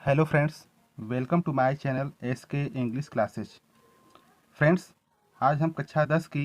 Hello friends, welcome to my channel SK English classes. Friends, आज हम कक्षा 10 की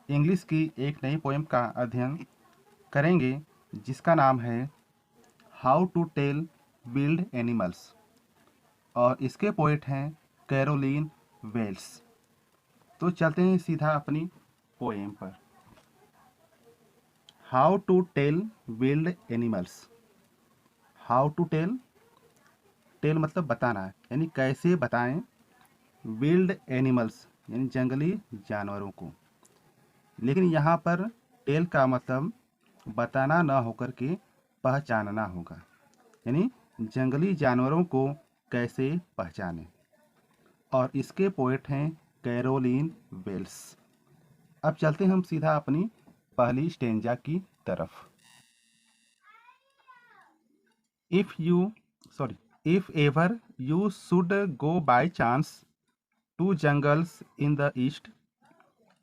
इंग्लिश की एक नई पोएम का अध्ययन करेंगे जिसका नाम है how to tell wild animals और इसके पोएट हैं कैरोलीन वेल्स। तो चलते हैं सीधा अपनी पोएम पर। How to tell wild animals. How to tell, tell मतलब बताना है, यानी कैसे बताएं विल्ड एनिमल्स यानी जंगली जानवरों को। लेकिन यहाँ पर टेल का मतलब बताना न होकर के पहचानना होगा, यानी जंगली जानवरों को कैसे पहचाने। और इसके पोएट हैं कैरोलीन वेल्स। अब चलते हैं हम सीधा अपनी पहली स्टेंजा की तरफ। If ever you should go by chance to jungles in the east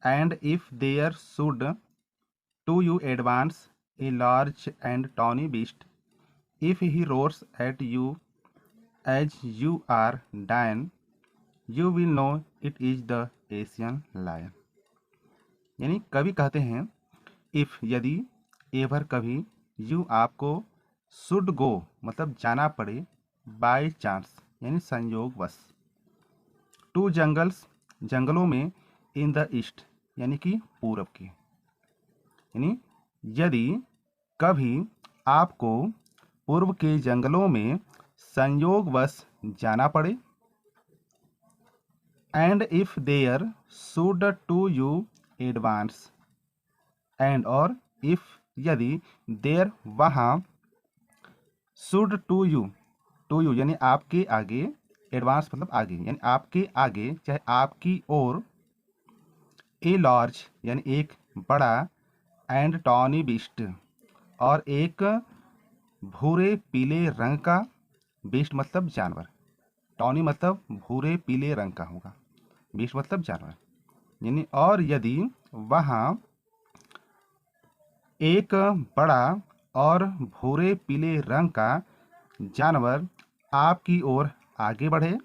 and if there should to you advance a large and tawny beast, if he roars at you as you are dying, you will know it is the Asian lion। यानी कवि कहते हैं if यदि, ever कभी, you आपको, should go मतलब जाना पड़े, बाय चांस यानी संयोगवश, टू जंगल्स जंगलों में, इन द ईस्ट यानी कि पूरब के, यानी यदि कभी आपको पूर्व के जंगलों में संयोगवश जाना पड़े, and if there should to you advance, and और इफ यदि, देयर वहाँ, शुड टू यू यानी आपके आगे, एडवांस मतलब आगे यानी आपके आगे, चाहे आपकी ओर, ए लार्ज यानी एक बड़ा, एंड टॉनी बिस्ट और एक भूरे पीले रंग का, बिस्ट मतलब जानवर, टॉनी मतलब भूरे पीले रंग का होगा, बिस्ट मतलब जानवर, यानी और यदि वहाँ एक बड़ा और भूरे पीले रंग का जानवर आपकी ओर आगे बढ़े,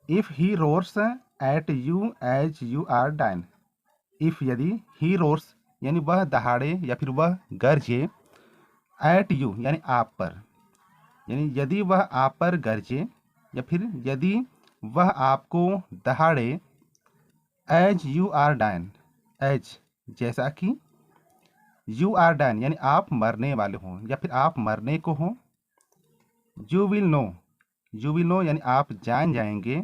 if he roars at you as you are dying, if यदि, ही रोर्स यानी वह दहाड़े या फिर वह गरजे, एट यू यानी आप पर, यानी यदि वह आप पर गरजे या फिर यदि वह आपको दहाड़े, as you are dying, as जैसा कि, यू आर डाइन यानी आप मरने वाले हों या फिर आप मरने को हों, यू विल नो यानी आप जान जाएंगे,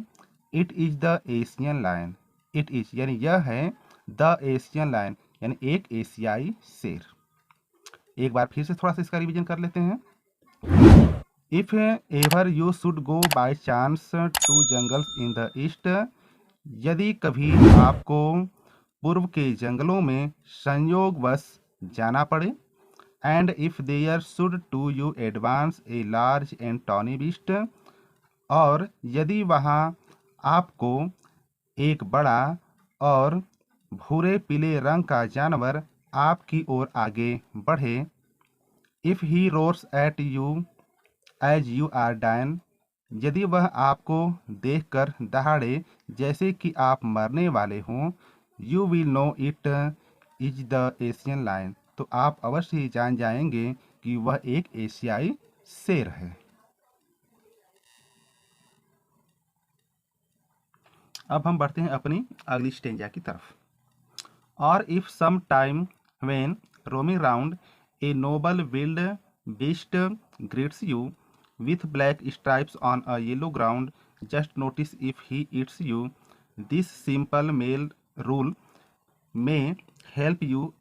it is the Asian lion, it is यानी यह है, द एशियन लायन यानी एक एशियाई शेर। एक बार फिर से थोड़ा सा इसका रिवीजन कर लेते हैं। If ever you should go by chance to jungles in the east, यदि कभी आपको पूर्व के जंगलों में संयोगवश जाना पड़े, and if there should to you advance a large and tawny beast, और यदि वहाँ आपको एक बड़ा और भूरे पीले रंग का जानवर आपकी ओर आगे बढ़े, if he roars at you as you are dying, यदि वह आपको देखकर दहाड़े जैसे कि आप मरने वाले हों, you will know it is the Asian lion, तो आप अवश्य ही जान जाएंगे कि वह एक एशियाई शेर है। अब हम बढ़ते हैं अपनी अगली स्टेंजा की तरफ। और if some time when roaming round a noble wild beast greets you with black stripes on a yellow ground, just notice if he eats you. This simple male rule may help you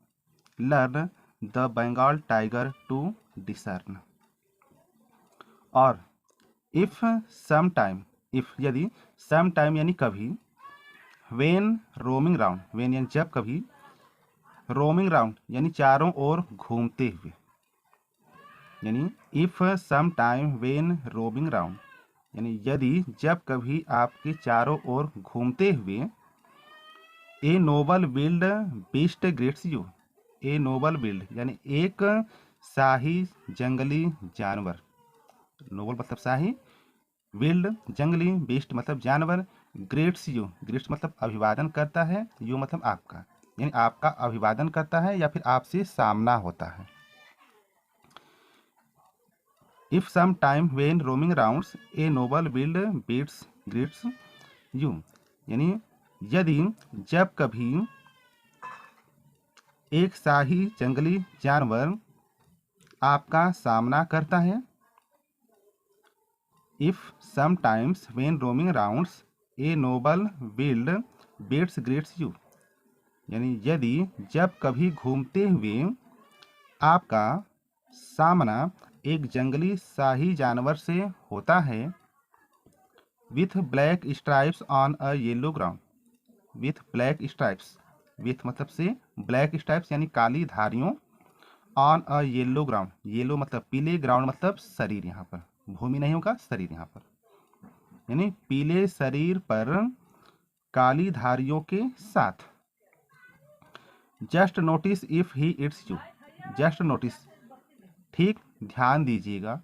learn the Bengal tiger to discern। और if sometime, if यदि, sometime यानी कभी, when roaming round, when यानी जब कभी, roaming round यानी चारों ओर घूमते हुए, यानी if some time when roaming round यानी यदि, जब कभी आपके चारों ओर घूमते हुए, a noble wild beast greets you, a noble wild यानी एक शाही जंगली जानवर, नोबल मतलब शाही, विल्ड जंगली, बीस्ट मतलब जानवर, ग्रेट्स यू, ग्रेट्स मतलब अभिवादन करता है, यू मतलब आपका, यानी आपका अभिवादन करता है या फिर आपसे सामना होता है। If some time when roaming rounds a noble wild बीट्स ग्रेट्स यू, यानी यदि जब कभी एक शाही जंगली जानवर आपका सामना करता है। If sometimes when roaming rounds a noble wild बीट्स ग्रेट्स यू, यानी यदि जब कभी घूमते हुए आपका सामना एक जंगली शाही जानवर से होता है। With black stripes on a yellow ground, with black stripes, with मतलब से ब्लैक स्ट्राइप्स यानी काली धारियों, on a yellow ground, yellow मतलब पीले, ग्राउंड मतलब शरीर, यहाँ पर भूमि नहीं होगा, शरीर यहाँ पर, यानी पीले शरीर पर काली धारियों के साथ। Just notice if he eats you, just notice ठीक ध्यान दीजिएगा,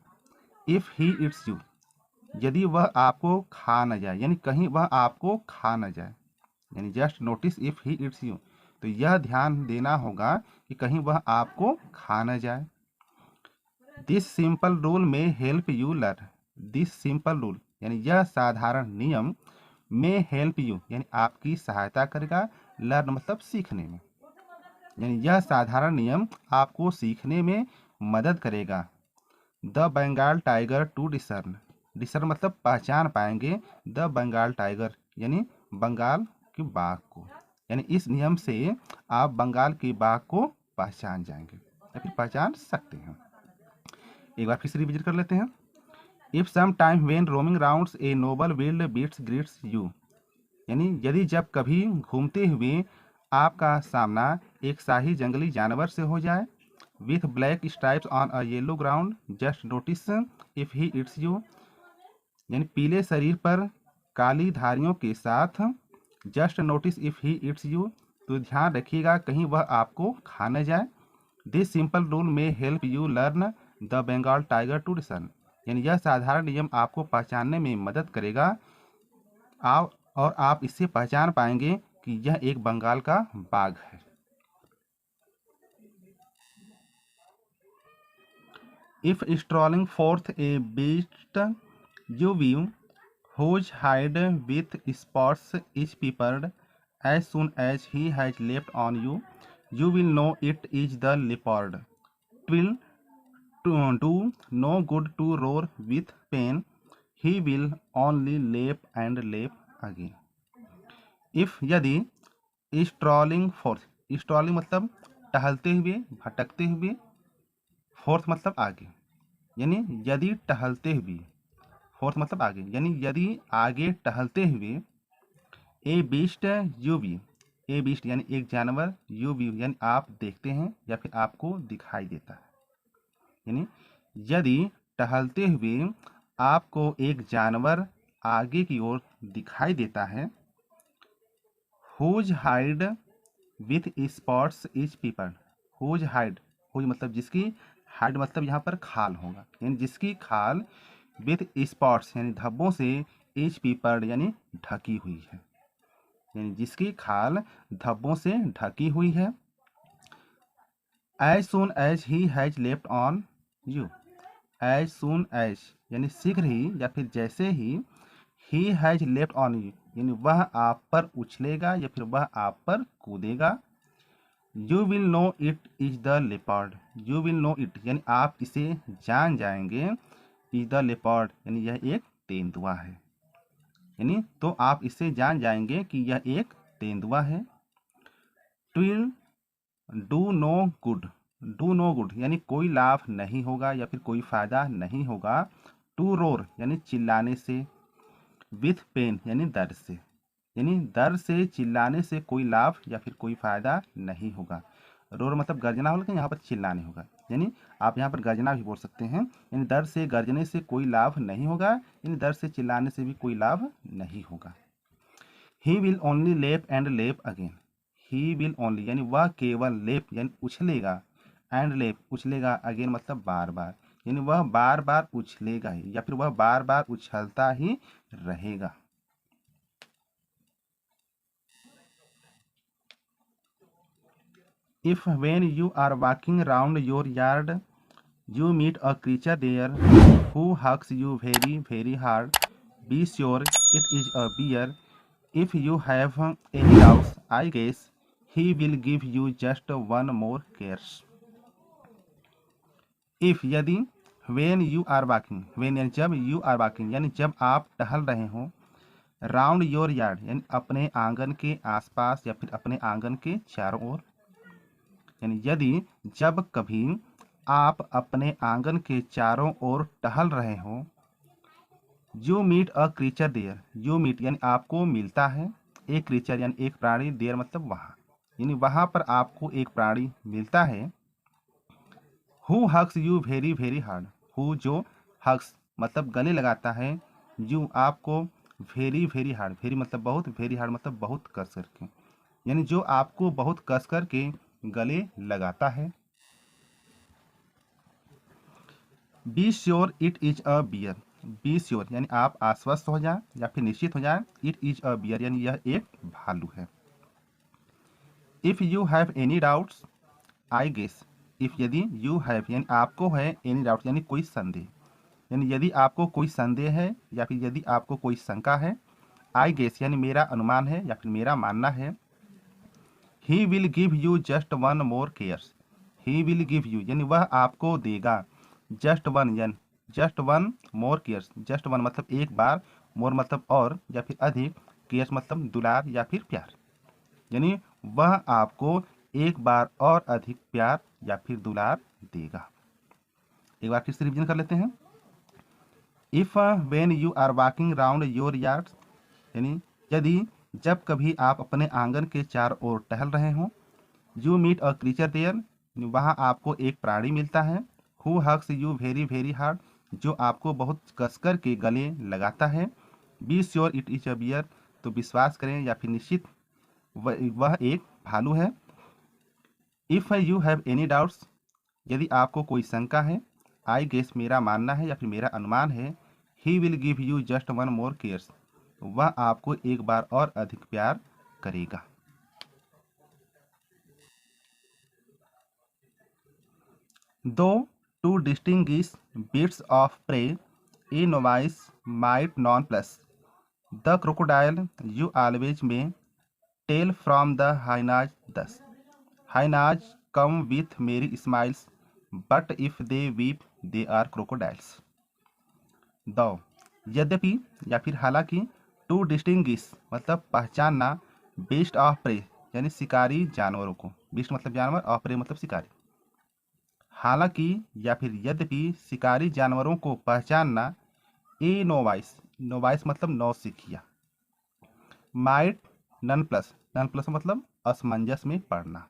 इफ ही इट्स यू, यदि वह आपको खा न जाए, यानी कहीं वह आपको खा न जाए, यानी just notice if he eats you, तो यह ध्यान देना होगा कि कहीं वह आपको खा न जाए। दिस सिंपल रूल में help you learn, this simple rule यानी यह साधारण नियम में हेल्प यू यानी आपकी सहायता करेगा, लर्न मतलब सीखने में, यानी यह साधारण नियम आपको सीखने में मदद करेगा। The Bengal tiger to discern, discern मतलब पहचान पाएंगे, द बंगाल टाइगर यानी बंगाल के बाघ को, यानी इस नियम से आप बंगाल के बाघ को पहचान जाएंगे या फिर पहचान सकते हैं। एक बार फिर से रिविजिट कर लेते हैं। If some time when roaming rounds a noble wild बीट्स ग्रीट्स यू, यानी यदि जब कभी घूमते हुए आपका सामना एक शाही जंगली जानवर से हो जाए। With black stripes on a yellow ground just notice if he eats you, यानी पीले शरीर पर काली धारियों के साथ, just notice if he eats you, तो ध्यान रखिएगा कहीं वह आपको खा न जाए। दिस सिंपल रूल में help you learn the Bengal tiger to discern, यानी यह साधारण नियम आपको पहचानने में मदद करेगा आप, और आप इससे पहचान पाएंगे कि यह एक बंगाल का बाघ है। If strolling fourth A beast you view whose hide with spots is peppered, as soon as he has left on you, you will know it is the leopard. Twill do no good to roar with pain, he will only lap and lap again. If यदि strolling fourth, strolling मतलब टहलते हुए, भटकते हुए, fourth मतलब आगे, यानी यदि टहलते हुए, फोर्थ मतलब आगे, यानी यदि आगे टहलते हुए ए beast you view, A beast यानी एक जानवर, यू व्यू यानी आप देखते हैं या फिर आपको दिखाई देता है, यानी यदि टहलते हुए आपको एक जानवर आगे की ओर दिखाई देता है। Whose hide with spots is pepper, whose hide, whose मतलब जिसकी, हाइड मतलब यहाँ पर खाल होगा, यानी जिसकी खाल विथ स्पॉट्स यानी धब्बों से, इज पीपर्ड यानी ढकी हुई है, यानी जिसकी खाल धब्बों से ढकी हुई है। As soon as he has left on you, as soon as यानी शीघ्र ही या फिर जैसे ही, he has left on you यानी वह आप पर उछलेगा या फिर वह आप पर कूदेगा। You will know it is the leopard, you will know it यानी आप इसे जान जाएंगे, इज द लेपर्ड यानी यह एक तेंदुआ है, यानी तो आप इससे जान जाएंगे कि यह एक तेंदुआ है। It'll do no good, do no good यानी कोई लाभ नहीं होगा या फिर कोई फायदा नहीं होगा। टू रोर यानी चिल्लाने से, विथ पेन यानी दर्द से, यानी दर्द से चिल्लाने से कोई लाभ या फिर कोई फायदा नहीं होगा। रोर मतलब गर्जना होगा, लेकिन यहाँ पर चिल्लाने होगा, यानी आप यहाँ पर गर्जना भी बोल सकते हैं, यानी दर्द से गर्जने से कोई लाभ नहीं होगा, यानी दर्द से चिल्लाने से भी कोई लाभ नहीं होगा। ही विल ओनली लेप एंड लेप अगेन, ही विल ओनली यानी वह केवल लेप यानी उछलेगा, एंड लेप उछलेगा, अगेन मतलब बार बार, यानी वह बार बार उछलेगा ही या फिर वह बार बार उछलता ही रहेगा। If when you are walking round your yard you meet a creature there who hugs you very very hard, be sure it is a bear. If you have any doubts, I guess he will give you just one more curse. If यदि when you are walking, when यानी जब you are walking यानी जब आप टहल रहे हो, round your yard यानी अपने आंगन के आसपास या फिर अपने आंगन के चारों ओर, यानी यदि जब कभी आप अपने आंगन के चारों ओर टहल रहे हो, you meet a creature there, you meet यानी आपको मिलता है, एक क्रीचर यानी एक प्राणी, देयर मतलब वहाँ, यानी वहाँ पर आपको एक प्राणी मिलता है। Who hugs you very very hard, who जो हग्स मतलब गले लगाता है, यू आपको वेरी वेरी हार्ड, वेरी मतलब बहुत, वेरी हार्ड मतलब बहुत कस करके, यानी जो आपको बहुत कस करके गले लगाता है। Be sure it is a bear, be sure यानी आप आश्वस्त हो जाए या फिर निश्चित हो जाए, इट इज अ बियर यानी यह एक भालू है। If you have any doubts I guess, if यदि यू हैव यानी आपको है, एनी डाउट यानी कोई संदेह, यानी यदि आपको कोई संदेह है या फिर यदि आपको कोई शंका है, आई गेस यानी मेरा अनुमान है या फिर मेरा मानना है। He will give you just one more cares, he will give you यानी वह आपको देगा, जस्ट वन यानी just one more cares, just one मतलब एक बार, मोर मतलब और या फिर अधिक, केयर्स मतलब दुलार या फिर प्यार, यानी वह आपको एक बार और अधिक प्यार या फिर दुलार देगा। एक बार फिर से रिविजन कर लेते हैं। If when you are walking round your yard, यानी यदि जब कभी आप अपने आंगन के चारों ओर टहल रहे हों, you meet a creature there वहाँ आपको एक प्राणी मिलता है, who hugs you very very hard जो आपको बहुत कसकर के गले लगाता है, be sure it is a bear तो विश्वास करें या फिर निश्चित वह एक भालू है। If you have any doubts यदि आपको कोई शंका है, आई गेस मेरा मानना है या फिर मेरा अनुमान है, he will give you just one more caress वह आपको एक बार और अधिक प्यार करेगा। दो to distinguish beasts of prey, a novice might nonplus the crocodile you always may tell from the hyenas thus. Hyenas come with merry smiles, but if they weep, they are crocodiles. दो यद्यपि या फिर हालांकि, to distinguish मतलब पहचानना, beast of pray यानी शिकारी जानवरों को, beast मतलब जानवर, ऑफ प्रे मतलब शिकारी, हालांकि या फिर यद्यपि शिकारी जानवरों को पहचानना, ए नोवाइस, नोवाइस मतलब नौसिखिया, might nonplus, nonplus मतलब असमंजस में पड़ना,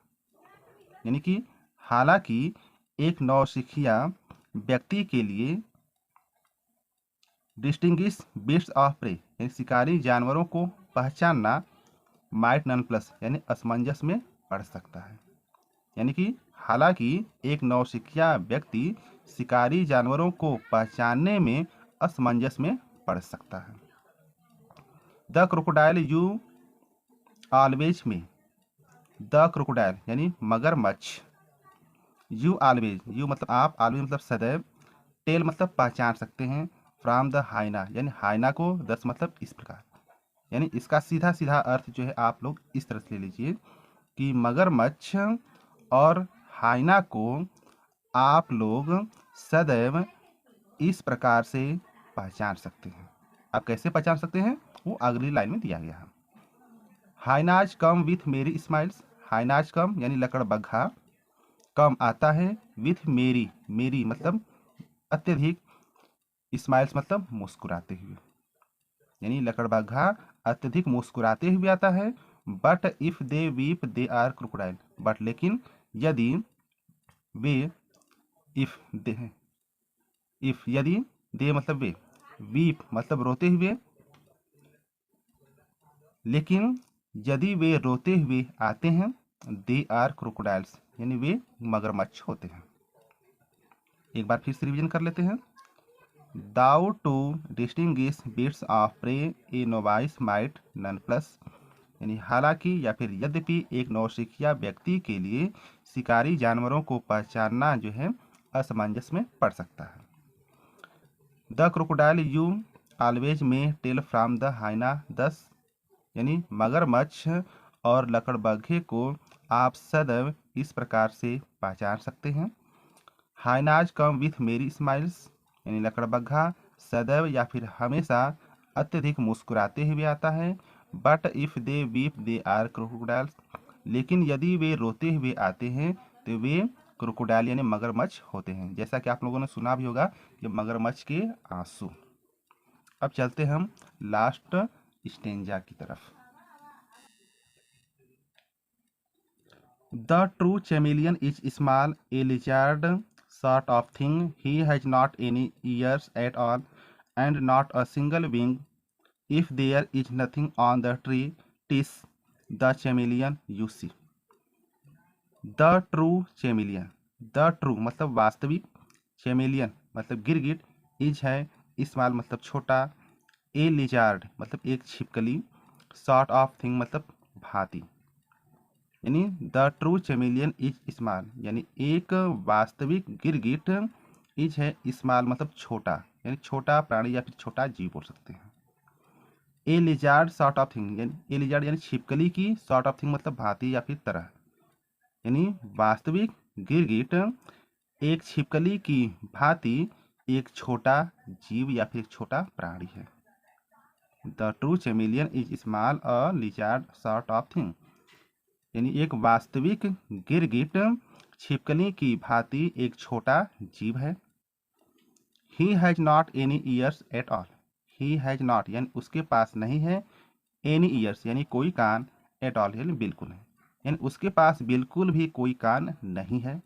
यानी कि हालांकि एक नौसिखिया व्यक्ति के लिए डिस्टिंग्विश बीट्स ऑफ प्रे यानी शिकारी जानवरों को पहचानना, माइट नन प्लस यानी असमंजस में पड़ सकता है, यानी कि हालांकि एक नौसिखिया व्यक्ति शिकारी जानवरों को पहचानने में असमंजस में पड़ सकता है। द क्रोकोडाइल यू ऑलवेज में, द क्रोकोडाइल यानी मगरमच्छ, यू ऑलवेज, यू मतलब आप, ऑलवेज मतलब सदैव, टेल मतलब पहचान सकते हैं, फ्रॉम द हाइना यानी हाइना को, दस मतलब इस प्रकार, यानी इसका सीधा सीधा अर्थ जो है आप लोग इस तरह से ले लीजिए कि मगरमच्छ और हाइना को आप लोग सदैव इस प्रकार से पहचान सकते हैं। आप कैसे पहचान सकते हैं वो अगली लाइन में दिया गया है। हाइनाज कम विथ मेरी स्माइल्स, हाइनाज कम यानी लकड़बग्घा, कम आता है, विथ मेरी, मेरी मतलब अत्यधिक, स्माइल्स मतलब मुस्कुराते हुए, यानी लकड़बग्घा अत्यधिक मुस्कुराते हुए आता है। But if they weep they are crocodile, but लेकिन यदि वे, इफ दे, इफ यदि दे मतलब वे, वीप मतलब रोते हुए, लेकिन यदि वे रोते हुए आते हैं, दे आर क्रोकोडाइल्स यानी वे मगरमच्छ होते हैं। एक बार फिर से रिवीजन कर लेते हैं। Though to distinguish bits of prey a novice might nonplus, यानी हालांकि या फिर यद्यपि एक नौसिखिया व्यक्ति के लिए शिकारी जानवरों को पहचानना जो है असमंजस में पड़ सकता है। द क्रोकोडाइल यू ऑलवेज में टेल फ्रॉम द हाइना दस, यानी मगरमच्छ और लकड़बग्घे को आप सदैव इस प्रकार से पहचान सकते हैं। हाइनाज कम विथ मेरी स्माइल्स, यानी लकड़बग्घा सदैव या फिर हमेशा अत्यधिक मुस्कुराते हुए आता है। But if they weep they are crocodiles, लेकिन यदि वे रोते हुए आते हैं तो वे क्रोकोडाइल यानी मगरमच्छ होते हैं। जैसा कि आप लोगों ने सुना भी होगा कि मगरमच्छ के आंसू। अब चलते हम लास्ट स्टेंजा की तरफ। The true chameleon is small a lizard sort of thing. He has not any ears at all and not a single wing. If there is nothing on the tree, 'tis the chameleon you see. The true chameleon. The true मतलब वास्तविक, chameleon मतलब गिरगिट, is है small मतलब छोटा, ए lizard मतलब एक छिपकली, सॉर्ट ऑफ थिंग मतलब भांति, यानी the true chameleon is small, यानी एक वास्तविक गिरगिट, इज है स्मॉल मतलब छोटा, यानी छोटा प्राणी या फिर छोटा जीव बोल सकते हैं। ए लिजार्ड सॉर्ट ऑफ थिंग, यानी ए लिजार्ड यानी छिपकली की, सॉर्ट ऑफ थिंग मतलब भांति या फिर तरह, यानी वास्तविक गिरगिट एक छिपकली की भांति एक छोटा जीव या फिर छोटा प्राणी है। The true chameleon is small a lizard sort of thing, यानी एक वास्तविक गिरगिट छिपकली की भांति एक छोटा जीव है। He has not any ears at all, he has not यानी उसके पास नहीं है, एनी ईयर्स यानी कोई कान, एट ऑल यानी बिल्कुल है, यानी उसके पास बिल्कुल भी कोई कान नहीं है।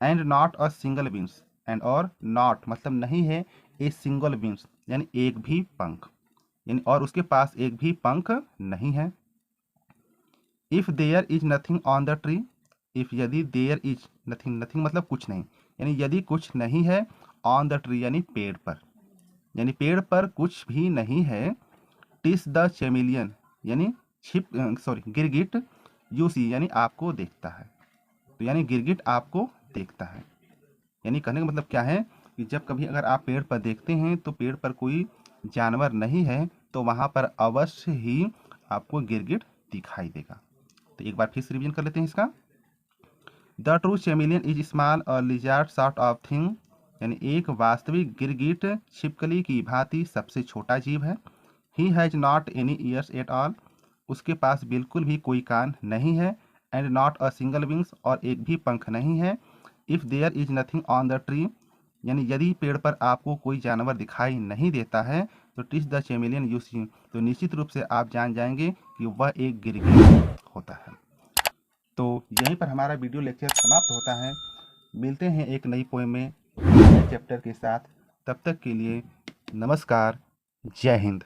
And not a single wings, and और नॉट मतलब नहीं है, ए सिंगल विंग्स यानी एक भी पंख, यानी और उसके पास एक भी पंख नहीं है। If there is nothing on the tree, if यदि देयर इज नथिंग, नथिंग मतलब कुछ नहीं, यानी यदि कुछ नहीं है, ऑन द ट्री यानी पेड़ पर, यानी पेड़ पर कुछ भी नहीं है, टिस द चैमेलियन यानी गिरगिट, यू सी यानी आपको देखता है, तो यानी गिरगिट आपको देखता है। यानी कहने का मतलब क्या है कि जब कभी अगर आप पेड़ पर देखते हैं तो पेड़ पर कोई जानवर नहीं है तो वहाँ पर अवश्य ही आपको गिरगिट दिखाई देगा। तो एक बार फिर से रिवीजन कर लेते हैं इसका। The true chameleon is small a lizard sort of thing, यानी एक वास्तविक गिरगिट छिपकली की भांति सबसे छोटा जीव है। He has not any ears at all, उसके पास बिल्कुल भी कोई कान नहीं है। And not a single wings, और एक भी पंख नहीं है। If there is nothing on the tree, यानी यदि पेड़ पर आपको कोई जानवर दिखाई नहीं देता है तो टिस द चैमेलियन यू सी, तो निश्चित रूप से आप जान जाएंगे कि वह एक गिरगिट होता है। तो यहीं पर हमारा वीडियो लेक्चर समाप्त होता है। मिलते हैं एक नई पोएम में, नए चैप्टर के साथ। तब तक के लिए नमस्कार, जय हिंद।